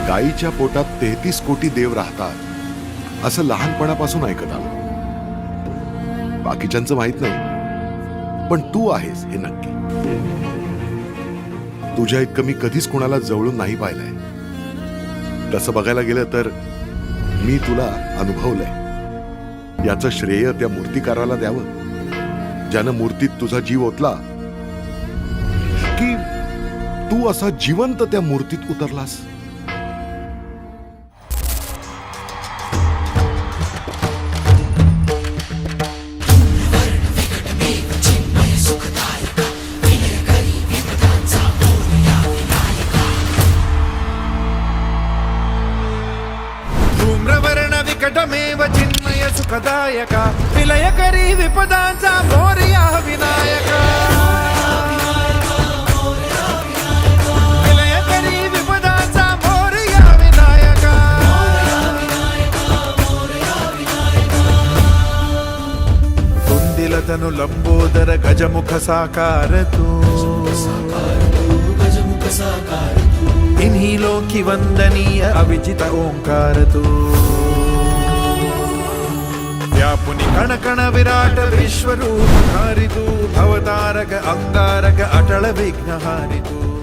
गाईच्या पोटात 33 कोटी देव राहतात असं लहानपणापासून ऐकत आलो. बाकीच्यांचं माहित नाही, पण तू आहेस हे नक्की. तुझ्या इतकं मी कधीच कोणाला जवळून नाही पाहिलंय. तसं बघायला गेलं तर मी तुला अनुभवलंय. याचं श्रेय त्या मूर्तिकाराला द्यावं ज्यानं मूर्तीत तुझा जीव ओतला, की तू असा जिवंत त्या मूर्तीत उतरलास. धूम्रवर्ण विकटमेव चिन्मय सुखदायका विलयकरी विपदांचा मोरया विनायका. विलयकरी विपदांचा मोरया विनायका. कुंदिल तनु लंबोदर गजमुख साकार तू. इन्हीं लोकी वंदनीय अविजित ओंकार तू. व्यापुनि कण कण विराट विश्वरूप धारि तू. भवतारक अंगारक अटल विघ्नहारि तू.